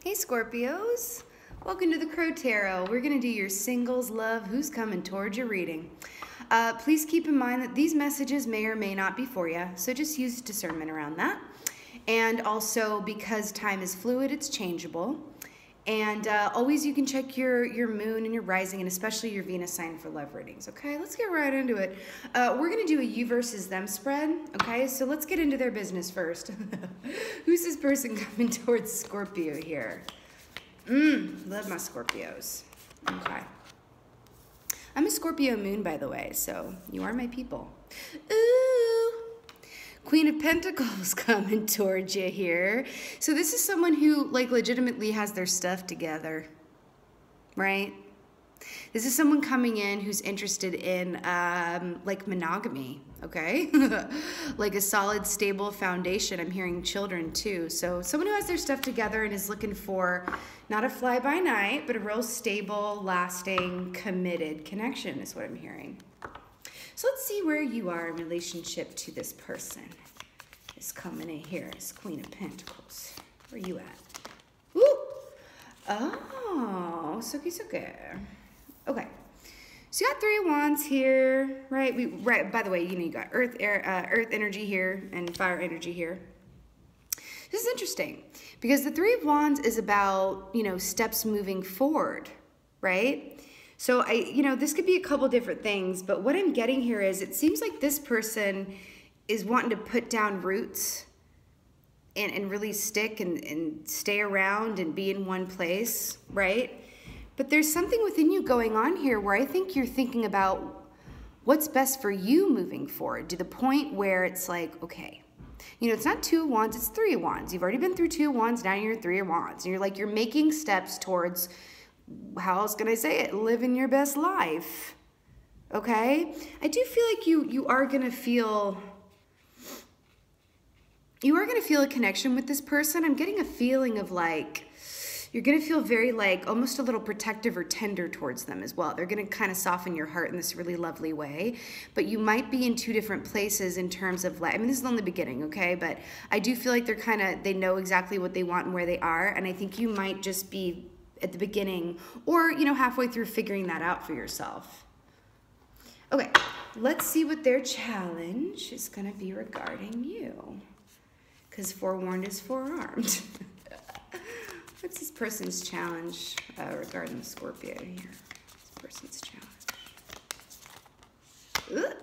Hey Scorpios, welcome to the Crow Tarot. We're going to do your singles love who's coming towards your reading. Please keep in mind that these messages may or may not be for you, so just use discernment around that. And also, because time is fluid, it's changeable. And always you can check your moon and your rising, and especially your Venus sign for love readings. Okay, let's get right into it. We're going to do a you versus them spread. Okay, so let's get into their business first. Who's this person coming towards Scorpio here? Love my Scorpios. Okay. I'm a Scorpio moon, by the way, so you are my people. Ooh. Queen of Pentacles coming towards you here. So this is someone who, like, legitimately has their stuff together, right? This is someone coming in who's interested in, like, monogamy, okay? Like a solid, stable foundation. I'm hearing children, too. So someone who has their stuff together and is looking for not a fly-by-night, but a real stable, lasting, committed connection is what I'm hearing. So let's see where you are in relationship to this person. Is coming in here as Queen of Pentacles. Where are you at? Woo! Oh, suki. Okay. So you got Three of Wands here, right? By the way, you know, you got earth energy here and fire energy here. This is interesting because the Three of Wands is about, you know, steps moving forward, right? So this could be a couple different things, but what I'm getting here is it seems like this person is wanting to put down roots and really stick and stay around and be in one place, right? But there's something within you going on here where I think you're thinking about what's best for you moving forward to the point where it's like, okay, you know, it's not Two of Wands, it's Three of Wands. You've already been through Two of Wands, now you're Three of Wands. And you're like, you're making steps towards, how else can I say it, living your best life, okay? I do feel like you are going to feel a connection with this person. I'm getting a feeling of like, you're going to feel very like almost a little protective or tender towards them as well. They're going to kind of soften your heart in this really lovely way, but you might be in two different places in terms of like, I mean, this is only the beginning, okay? But I do feel like they know exactly what they want and where they are. And I think you might just be at the beginning or, you know, halfway through figuring that out for yourself. Okay, let's see what their challenge is going to be regarding you. Because forewarned is forearmed. What's this person's challenge regarding Scorpio here? This person's challenge. Ooh.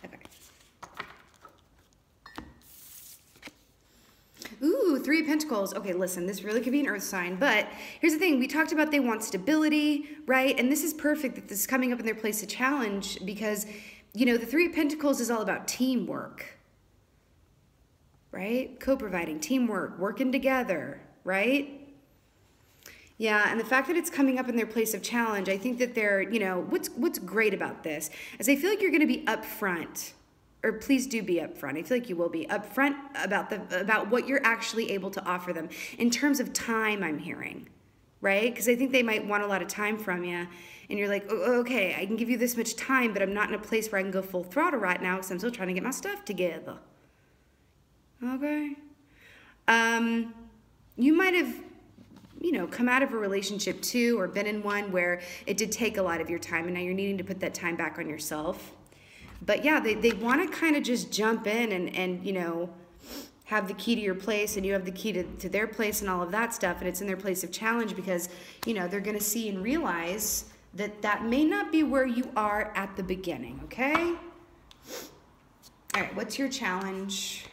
Okay. Ooh, Three of Pentacles. Okay, listen, this really could be an earth sign, but here's the thing. We talked about they want stability, right? And this is perfect that this is coming up in their place of challenge because, you know, the Three of Pentacles is all about teamwork, right? Co-providing, teamwork, working together, right? Yeah, and the fact that it's coming up in their place of challenge, I think that they're, you know, what's great about this is I feel like you're going to be upfront, or please do be upfront. I feel like you will be upfront about what you're actually able to offer them in terms of time, I'm hearing, right? Because I think they might want a lot of time from you, and you're like, oh, okay, I can give you this much time, but I'm not in a place where I can go full throttle right now because I'm still trying to get my stuff together. Okay. You might have, you know, come out of a relationship too, or been in one where it did take a lot of your time and now you're needing to put that time back on yourself. But yeah, they want to kind of just jump in and, you know, have the key to your place and you have the key to their place and all of that stuff. And it's in their place of challenge because, you know, they're going to see and realize that that may not be where you are at the beginning. Okay. All right. What's your challenge?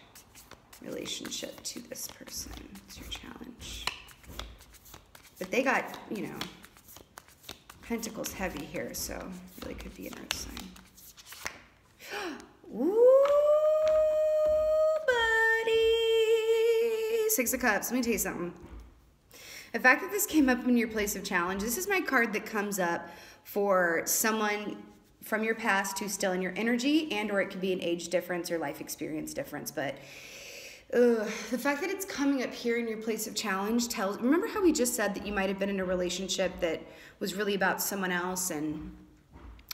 Relationship to this person. It's your challenge. But they got, you know, Pentacles heavy here, so really could be an earth sign. Ooh, buddy. Six of Cups. Let me tell you something. The fact that this came up in your place of challenge, this is my card that comes up for someone from your past who's still in your energy, and or it could be an age difference or life experience difference, but the fact that it's coming up here in your place of challenge tells, remember how we just said that you might have been in a relationship that was really about someone else and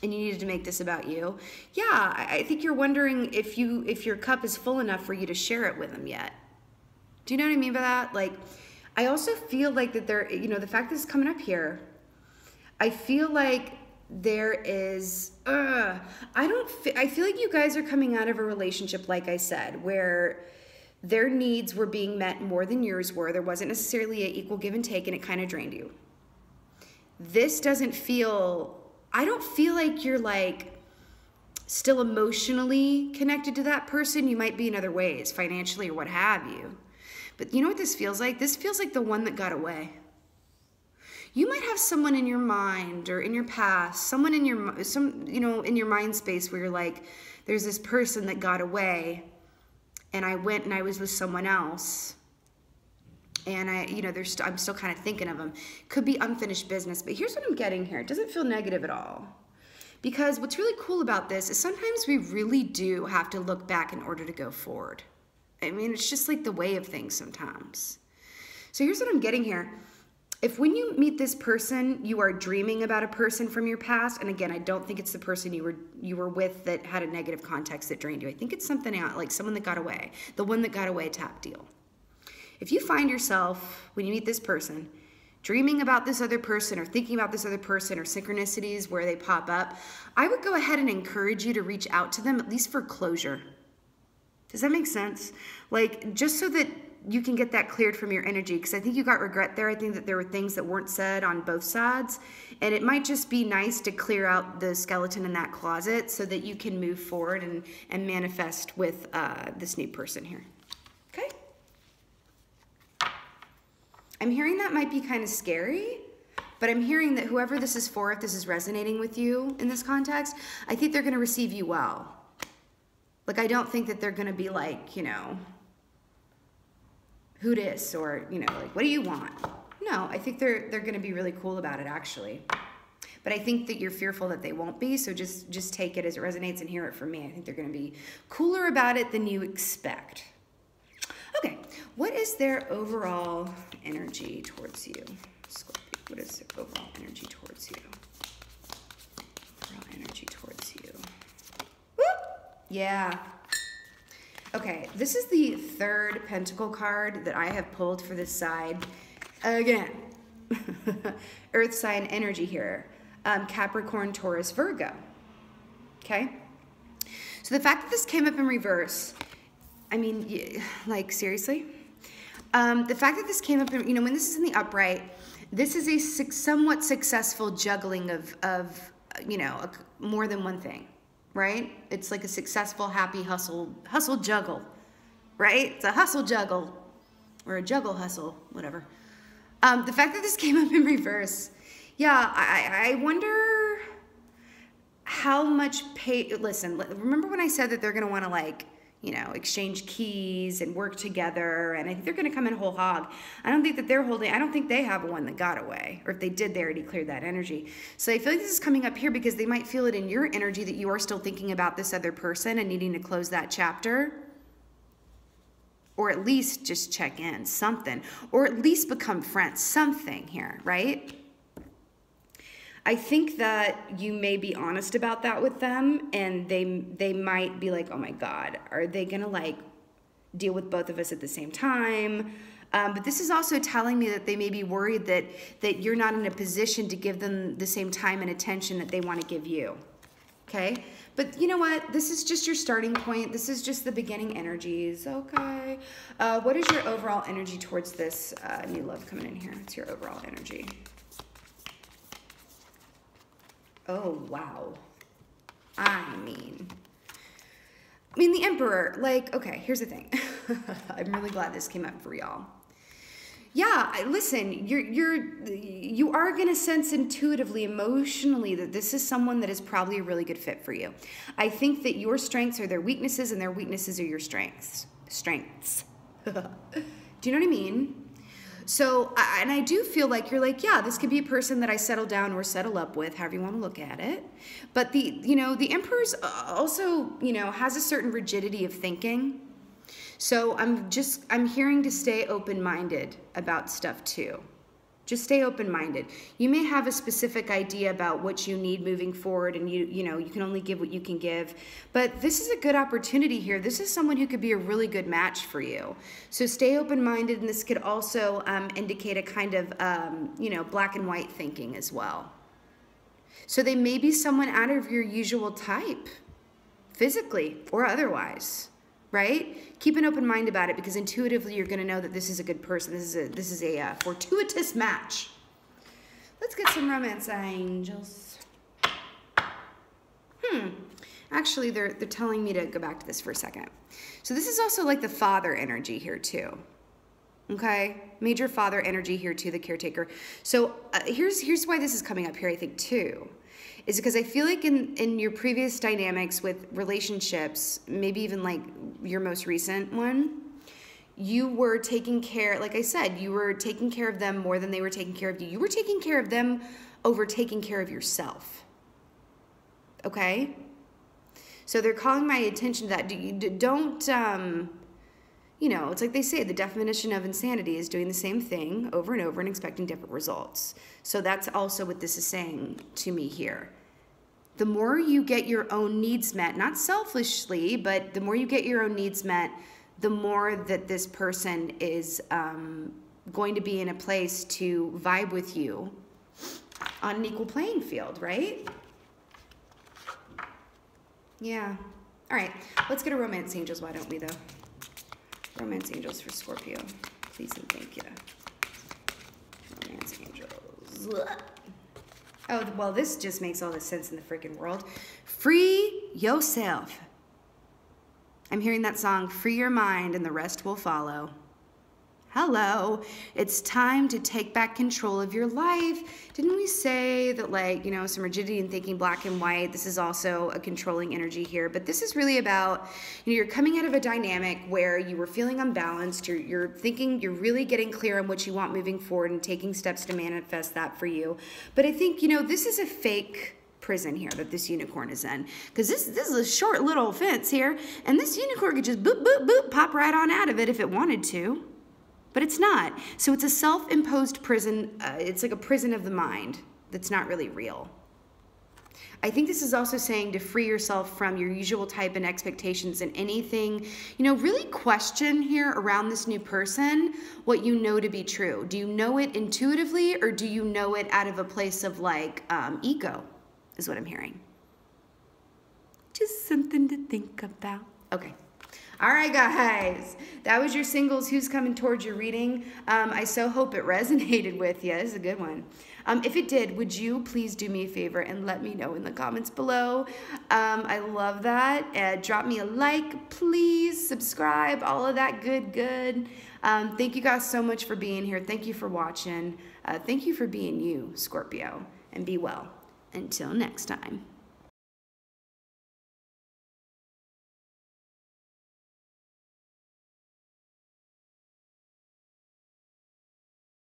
you needed to make this about you? Yeah, I think you're wondering if your cup is full enough for you to share it with them yet. Do you know what I mean by that? Like, I also feel like that there, you know, the fact that it's coming up here, I feel like there is, I feel like you guys are coming out of a relationship, like I said, where their needs were being met more than yours were. There wasn't necessarily an equal give and take, and it kind of drained you. This doesn't feel, I don't feel like you're like still emotionally connected to that person. You might be in other ways, financially or what have you. But you know what this feels like? This feels like the one that got away. You might have someone in your mind or in your past, someone in your, in your mind space where you're like, there's this person that got away, and I went and I was with someone else, and I'm still kind of thinking of them. Could be unfinished business, but here's what I'm getting here. It doesn't feel negative at all. Because what's really cool about this is sometimes we really do have to look back in order to go forward. I mean, it's just like the way of things sometimes. So here's what I'm getting here. If when you meet this person, you are dreaming about a person from your past, and again, I don't think it's the person you were with that had a negative context that drained you. I think it's something else, like someone that got away, the one that got away tap deal. If you find yourself, when you meet this person, dreaming about this other person or thinking about this other person or synchronicities where they pop up, I would go ahead and encourage you to reach out to them, at least for closure. Does that make sense? Like, just so that you can get that cleared from your energy, because I think you got regret there. I think that there were things that weren't said on both sides, and it might just be nice to clear out the skeleton in that closet so that you can move forward and manifest with this new person here. Okay? I'm hearing that might be kind of scary, but I'm hearing that whoever this is for, if this is resonating with you in this context, I think they're going to receive you well. Like, I don't think that they're going to be like, you know, who dis, or, you know, like, what do you want? No, I think they're going to be really cool about it, actually. But I think that you're fearful that they won't be, so just take it as it resonates and hear it from me. I think they're going to be cooler about it than you expect. Okay, what is their overall energy towards you, Scorpio? What is their overall energy towards you? Overall energy towards you. Woo! Yeah. Okay, this is the third pentacle card that I have pulled for this side. Again, earth sign energy here. Capricorn, Taurus, Virgo. Okay? So the fact that this came up in reverse, I mean, like, seriously? The fact that this came up in, you know, when this is in the upright, this is a somewhat successful juggling of you know, more than one thing. Right? It's like a successful, happy hustle juggle, right? It's a hustle juggle, or a juggle hustle, whatever. The fact that this came up in reverse, yeah, I wonder how much listen, remember when I said that they're going to want to, like, you know, exchange keys and work together, and I think they're going to come in whole hog. I don't think that I don't think they have one that got away, or if they did, they already cleared that energy. So I feel like this is coming up here because they might feel it in your energy that you are still thinking about this other person and needing to close that chapter, or at least just check in, something, or at least become friends, something here, right? I think that you may be honest about that with them, and they might be like, oh my God, are they gonna, like, deal with both of us at the same time? But this is also telling me that they may be worried that you're not in a position to give them the same time and attention that they want to give you, okay? But you know what? This is just your starting point. This is just the beginning energies, okay? What is your overall energy towards this new love coming in here? What's your overall energy? Oh, wow. I mean, the Emperor, like, okay, here's the thing. I'm really glad this came up for y'all. Yeah, listen, you are going to sense intuitively, emotionally, that this is someone that is probably a really good fit for you. I think that your strengths are their weaknesses and their weaknesses are your strengths. Do you know what I mean? So, and I do feel like you're like, yeah, this could be a person that I settle down or settle up with, however you want to look at it. But the Emperor's also, has a certain rigidity of thinking. So I'm hearing to stay open-minded about stuff too. Just stay open-minded. You may have a specific idea about what you need moving forward, and you know, you can only give what you can give. But this is a good opportunity here. This is someone who could be a really good match for you. So stay open-minded, and this could also indicate a kind of, you know, black and white thinking as well. So they may be someone out of your usual type, physically or otherwise. Right? Keep an open mind about it, because intuitively you're going to know that this is a good person. This is a fortuitous match. Let's get some romance angels. Actually, they're telling me to go back to this for a second. So this is also like the father energy here too. Okay? Major father energy here too, the caretaker. So here's why this is coming up here, I think, too. Is because I feel like in your previous dynamics with relationships, maybe even like your most recent one, you were taking care, like I said, you were taking care of them more than they were taking care of you. You were taking care of them over taking care of yourself. Okay? So they're calling my attention to that. Don't, you know, it's like they say, the definition of insanity is doing the same thing over and over and expecting different results. So that's also what this is saying to me here. The more you get your own needs met, not selfishly, but the more you get your own needs met, the more that this person is going to be in a place to vibe with you on an equal playing field, right? Yeah. All right, let's get a romance angels, why don't we, though? Romance angels for Scorpio. Please and thank you. Romance angels. Oh, well, this just makes all the sense in the freaking world. Free yourself. I'm hearing that song, Free Your Mind, and the rest will follow. Hello, it's time to take back control of your life. Didn't we say that, like, you know, some rigidity in thinking, black and white, this is also a controlling energy here. But this is really about, you know, you're coming out of a dynamic where you were feeling unbalanced. You're thinking, you're really getting clear on what you want moving forward and taking steps to manifest that for you. But I think, you know, this is a fake prison here that this unicorn is in, because this is a short little fence here, and this unicorn could just boop, boop, boop, pop right on out of it if it wanted to. But it's not. So it's a self-imposed prison. It's like a prison of the mind that's not really real. I think this is also saying to free yourself from your usual type and expectations and anything, you know, really question here around this new person what you know to be true. Do you know it intuitively, or do you know it out of a place of like ego, is what I'm hearing. Just something to think about. Okay. All right, guys, that was your singles Who's Coming Towards Your reading. I so hope it resonated with you. This is a good one. If it did, would you please do me a favor and let me know in the comments below? I love that. Drop me a like, please. Subscribe, all of that good. Thank you guys so much for being here. Thank you for watching. Thank you for being you, Scorpio, and be well. Until next time.